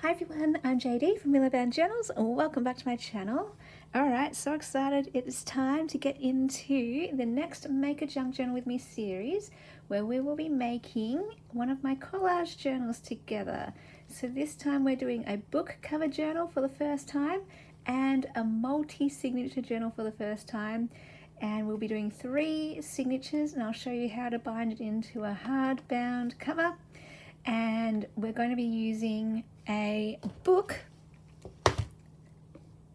Hi everyone, I'm JD from Miliband Journals and welcome back to my channel. Alright, so excited. It is time to get into the next Make a Junk Journal with Me series where we will be making one of my collage journals together. So this time we're doing a book cover journal for the first time and a multi-signature journal for the first time. And we'll be doing 3 signatures and I'll show you how to bind it into a hardbound cover. And we're going to be using a book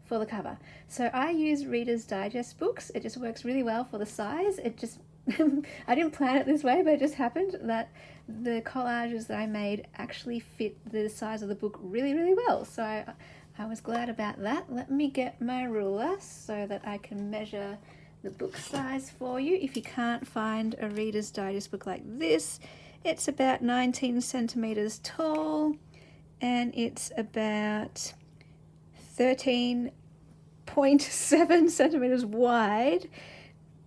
for the cover. So I use Reader's Digest books. It just works really well for the size. It just, I didn't plan it this way, but it just happened that the collages that I made actually fit the size of the book really, really well. So I was glad about that. Let me get my ruler so that I can measure the book size for you. If you can't find a Reader's Digest book like this, it's about 19 centimeters tall and it's about 13.7 centimeters wide.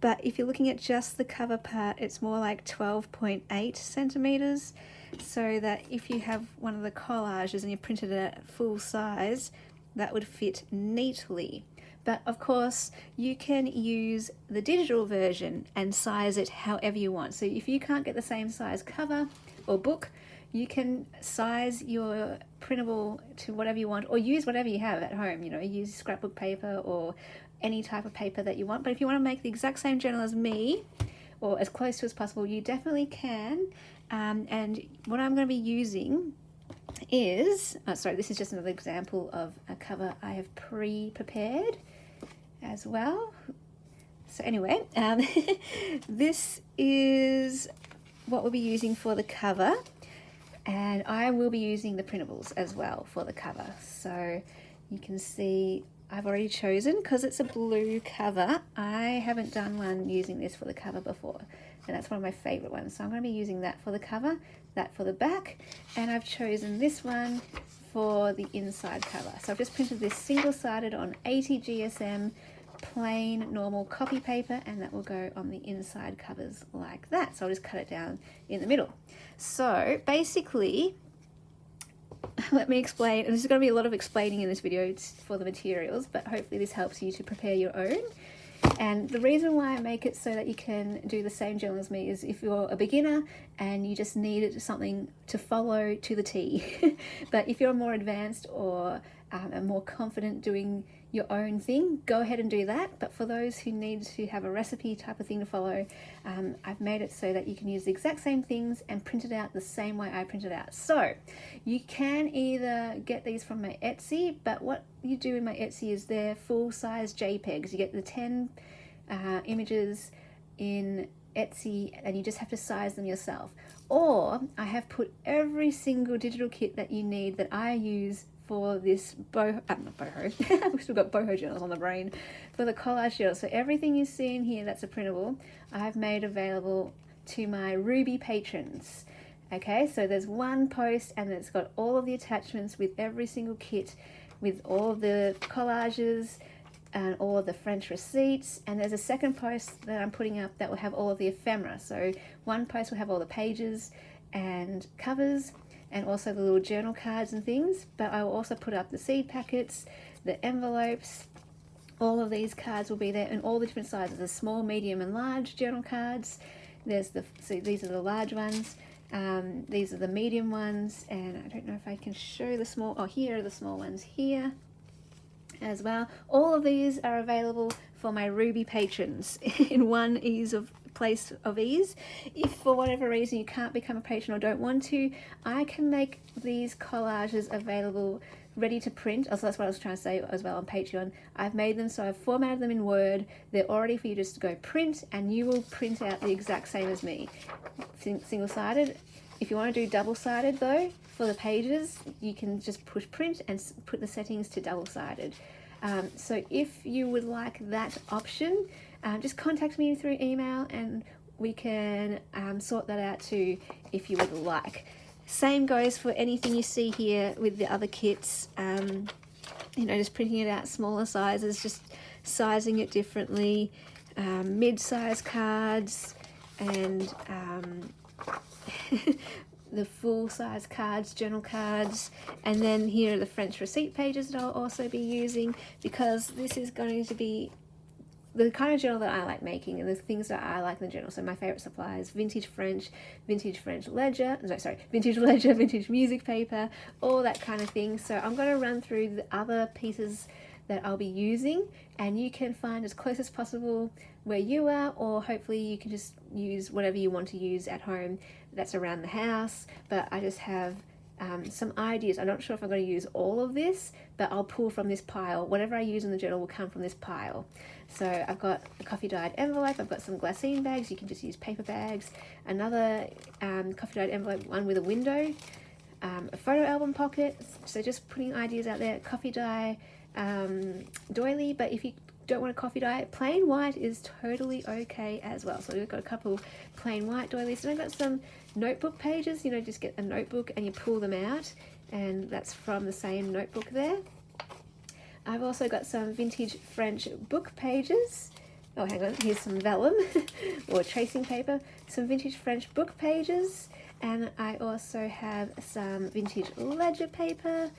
But if you're looking at just the cover part, it's more like 12.8 centimeters. So that if you have one of the collages and you printed it at full size, that would fit neatly. But of course, you can use the digital version and size it however you want. So if you can't get the same size cover or book, you can size your printable to whatever you want or use whatever you have at home. You know, use scrapbook paper or any type of paper that you want. But if you want to make the exact same journal as me, or as close to as possible, you definitely can. And what I'm going to be using is, sorry, this is just another example of a cover I have pre-prepared as well. So anyway, this is what we'll be using for the cover, and I will be using the printables as well for the cover. So you can see I've already chosen, because it's a blue cover, I haven't done one using this for the cover before, and that's one of my favorite ones. So I'm going to be using that for the cover, that for the back, and I've chosen this one for the inside cover. So I've just printed this single-sided on 80 GSM plain normal copy paper, and that will go on the inside covers like that. So I'll just cut it down in the middle. So basically, let me explain, and this is going to be a lot of explaining in this video for the materials, but hopefully this helps you to prepare your own. And the reason why I make it so that you can do the same journal as me is if you're a beginner and you just need something to follow to the T. But if you're more advanced or are more confident doing your own thing, go ahead and do that. But for those who need to have a recipe type of thing to follow, I've made it so that you can use the exact same things and print it out the same way I print it out. So you can either get these from my Etsy, but what you do in my Etsy is they're full-size JPEGs. You get the 10 images in Etsy and you just have to size them yourself. Or I have put every single digital kit that you need that I use for this not boho, we've still got boho journals on the brain, for the collage journal. So everything you see in here that's a printable, I've made available to my Ruby patrons. Okay, so there's one post and it's got all of the attachments with every single kit, with all of the collages and all of the French receipts, and there's a second post that I'm putting up that will have all of the ephemera. So one post will have all the pages and covers and also the little journal cards and things, but I will also put up the seed packets, the envelopes. All of these cards will be there in all the different sizes, the small, medium and large journal cards. So these are the large ones, these are the medium ones, and I don't know if I can show the small, here are the small ones here as well. All of these are available for my Ruby patrons in one place of ease. If for whatever reason you can't become a patron or don't want to, I can make these collages available ready to print. Also, that's what I was trying to say as well on Patreon. I've made them so I've formatted them in Word. They're already for you just to go print, and you will print out the exact same as me, single-sided. If you want to do double-sided though, for the pages, you can just push print and put the settings to double-sided. So if you would like that option, just contact me through email and we can sort that out too if you would like. Same goes for anything you see here with the other kits, you know, just printing it out smaller sizes, just sizing it differently, mid-size cards, and the full-size cards, journal cards, and then here are the French receipt pages that I'll also be using, because this is going to be the kind of journal that I like making and the things that I like in the journal. So my favorite supplies: vintage French ledger, vintage ledger, vintage music paper, all that kind of thing. So I'm going to run through the other pieces that I'll be using, and you can find as close as possible where you are, or hopefully you can just use whatever you want to use at home that's around the house. But I just have some ideas. I'm not sure if I'm going to use all of this, but I'll pull from this pile. Whatever I use in the journal will come from this pile. So I've got a coffee dyed envelope, I've got some glassine bags, you can just use paper bags, another coffee dyed envelope, one with a window, a photo album pocket. So just putting ideas out there. Coffee dye doily, but if you don't want a coffee dye, plain white is totally okay as well. So we've got a couple plain white doilies, and I've got some notebook pages. You know, just get a notebook and you pull them out, and that's from the same notebook there. I've also got some vintage French book pages. Oh, hang on, here's some vellum or tracing paper, some vintage French book pages, and I also have some vintage ledger paper.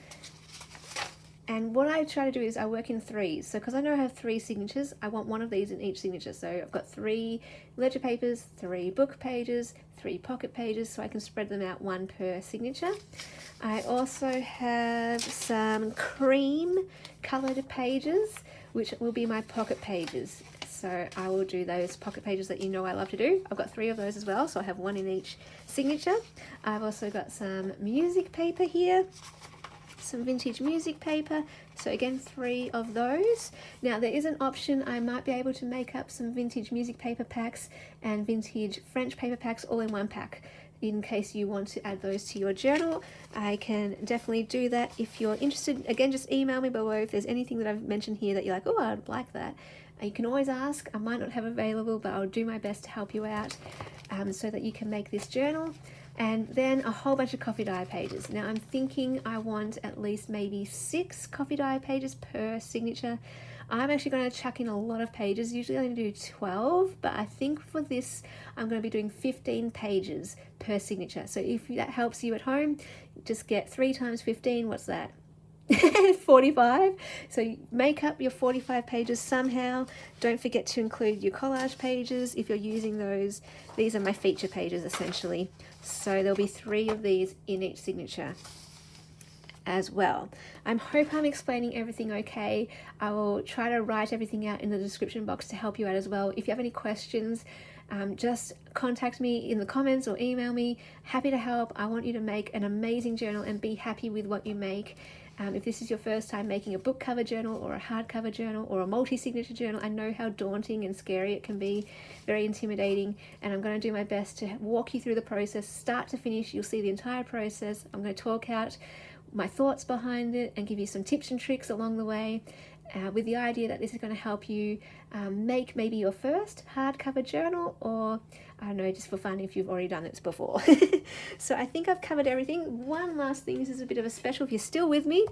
And what I try to do is I work in threes. So because I know I have 3 signatures, I want one of these in each signature. So I've got 3 ledger papers, 3 book pages, 3 pocket pages, so I can spread them out, 1 per signature. I also have some cream coloured pages, which will be my pocket pages. So I will do those pocket pages that you know I love to do. I've got 3 of those as well, so I have 1 in each signature. I've also got some music paper here, some vintage music paper, so again 3 of those. Now there is an option, I might be able to make up some vintage music paper packs and vintage French paper packs all in one pack. In case you want to add those to your journal, I can definitely do that. If you're interested, again, just email me below if there's anything that I've mentioned here that you're like, oh, I'd like that. You can always ask. I might not have available, but I'll do my best to help you out so that you can make this journal. And then a whole bunch of coffee dye pages. Now I'm thinking I want at least maybe 6 coffee dye pages per signature. I'm actually going to chuck in a lot of pages. Usually I only do 12, but I think for this I'm going to be doing 15 pages per signature. So if that helps you at home, just get 3 times 15, what's that? 45. So make up your 45 pages somehow. Don't forget to include your collage pages if you're using those. These are my feature pages essentially. So there'll be 3 of these in each signature as well. I hope I'm explaining everything okay. I will try to write everything out in the description box to help you out as well. If you have any questions, just contact me in the comments or email me. Happy to help. I want you to make an amazing journal and be happy with what you make. If this is your first time making a book cover journal or a hardcover journal or a multi-signature journal, I know how daunting and scary it can be, very intimidating, and I'm going to do my best to walk you through the process, start to finish. You'll see the entire process. I'm going to talk out my thoughts behind it and give you some tips and tricks along the way, with the idea that this is going to help you make maybe your first hardcover journal, or I don't know, just for fun if you've already done it before. So I think I've covered everything. One last thing, this is a bit of a special. If you're still with me,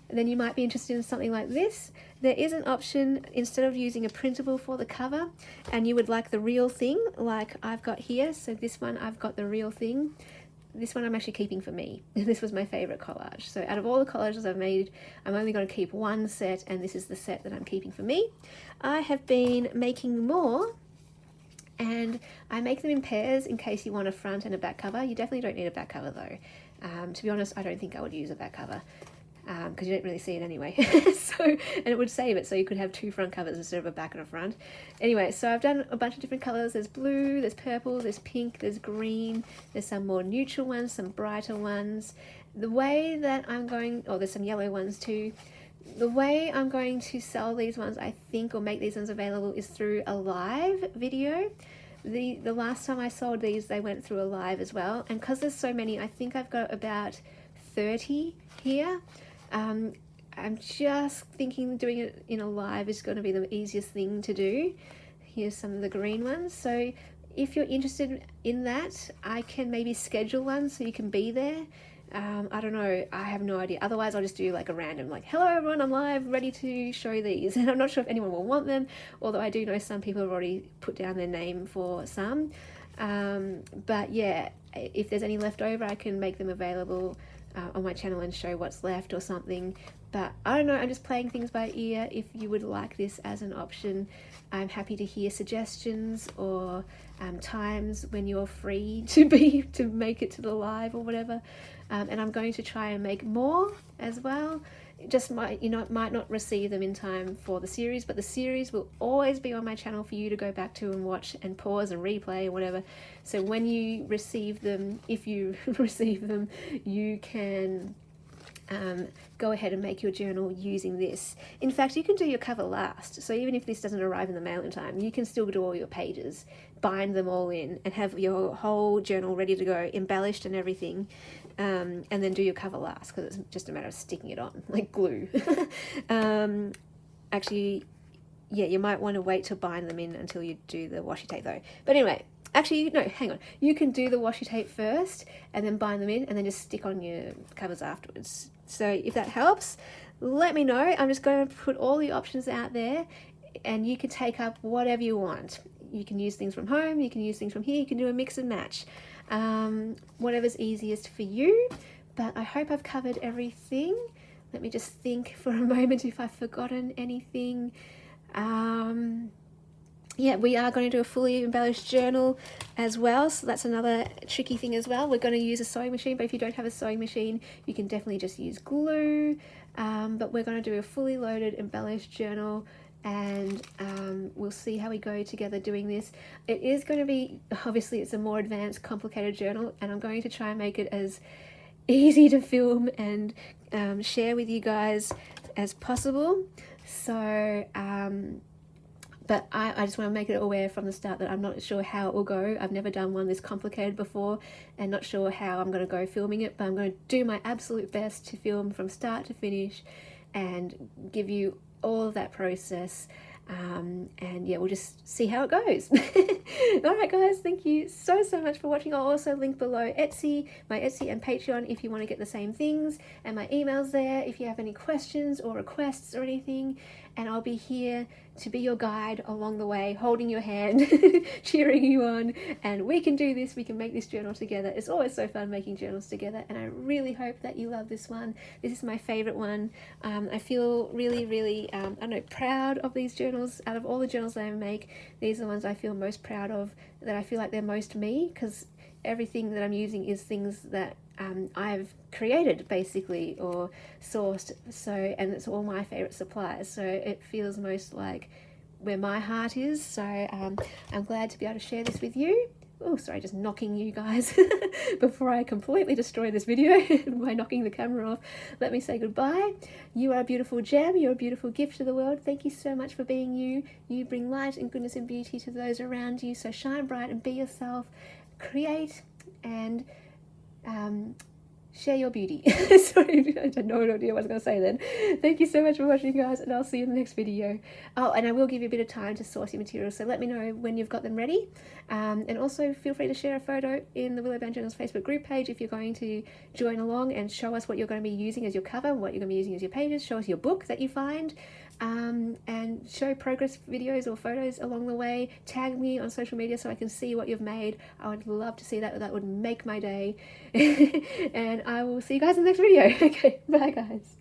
then you might be interested in something like this. There is an option, instead of using a printable for the cover, and you would like the real thing like I've got here. So this one, I've got the real thing. This one I'm actually keeping for me. This was my favorite collage. So out of all the collages I've made, I'm only going to keep 1 set, and this is the set that I'm keeping for me. I have been making more, and I make them in pairs in case you want a front and a back cover. You definitely don't need a back cover though. To be honest, I don't think I would use a back cover, because you don't really see it anyway. And it would save it, so you could have 2 front covers instead of a back and a front. Anyway, so I've done a bunch of different colors. There's blue, there's purple, there's pink, there's green, there's some more neutral ones, some brighter ones. The way that I'm going, oh, there's some yellow ones too. The way I'm going to sell these ones, I think, or make these ones available, is through a live video. The last time I sold these, they went through a live as well. And because there's so many, I think I've got about 30 here. I'm just thinking doing it in a live is going to be the easiest thing to do. Here's some of the green ones. So if you're interested in that, I can maybe schedule one so you can be there. I don't know, I have no idea. Otherwise I'll just do like a random, like, hello everyone, I'm live, ready to show these. And I'm not sure if anyone will want them, although I do know some people have already put down their name for some. But yeah, if there's any left over, I can make them available on my channel and show what's left or something. But I don't know, I'm just playing things by ear. If you would like this as an option, I'm happy to hear suggestions or times when you're free to make it to the live or whatever. And I'm going to try and make more as well. Just might not receive them in time for the series, but the series will always be on my channel for you to go back to and watch and pause and replay or whatever. So when you receive them, if you receive them, you can go ahead and make your journal using this. In fact, you can do your cover last. So even if this doesn't arrive in the mail in time, you can still do all your pages, bind them all in, and have your whole journal ready to go, embellished and everything. And then do your cover last, because it's just a matter of sticking it on like glue. Actually, yeah, you might want to wait to bind them in until you do the washi tape though. But anyway, actually, no, hang on. You can do the washi tape first and then bind them in and then just stick on your covers afterwards. So if that helps, let me know. I'm just going to put all the options out there and you can take up whatever you want. You can use things from home, you can use things from here, you can do a mix and match. Whatever's easiest for you, but I hope I've covered everything. Let me just think for a moment if I've forgotten anything. Yeah, we are going to do a fully embellished journal as well, so that's another tricky thing as well. We're going to use a sewing machine, but if you don't have a sewing machine, you can definitely just use glue. But we're going to do a fully loaded embellished journal, and we'll see how we go together doing this. It is going to be, obviously it's a more advanced, complicated journal, and I'm going to try and make it as easy to film and share with you guys as possible. So but I just want to make it aware from the start that I'm not sure how it will go. I've never done one this complicated before and not sure how I'm going to go filming it, but I'm going to do my absolute best to film from start to finish and give you all of that process. And yeah, we'll just see how it goes. All right guys, thank you so much for watching. I'll also link below Etsy, my Etsy and Patreon if you want to get the same things, and my email's there if you have any questions or requests or anything. And I'll be here to be your guide along the way, holding your hand, cheering you on, and we can do this, we can make this journal together. It's always so fun making journals together, and I really hope that you love this one. This is my favorite one. I feel really I don't know, proud of these journals. Out of all the journals that I make, these are the ones I feel most proud of, that I feel like they're most me, because everything that I'm using is things that I've created basically or sourced, so, and it's all my favorite supplies, so it feels most like where my heart is. So I'm glad to be able to share this with you. Oh, sorry, just knocking you guys before I completely destroy this video by knocking the camera off. Let me say goodbye. You are a beautiful gem. You're a beautiful gift to the world. Thank you so much for being you. You bring light and goodness and beauty to those around you, so shine bright and be yourself. Create and share your beauty. Sorry, I had no idea what I was going to say then. Thank you so much for watching, guys, and I'll see you in the next video. Oh, and I will give you a bit of time to source your materials, so let me know when you've got them ready. And also feel free to share a photo in the Willow Bound Journals Facebook group page if you're going to join along, and show us what you're going to be using as your cover, what you're going to be using as your pages. Show us your book that you find, and show progress videos or photos along the way. Tag me on social media so I can see what you've made. I would love to see that. That would make my day. And I will see you guys in the next video. Okay, bye guys.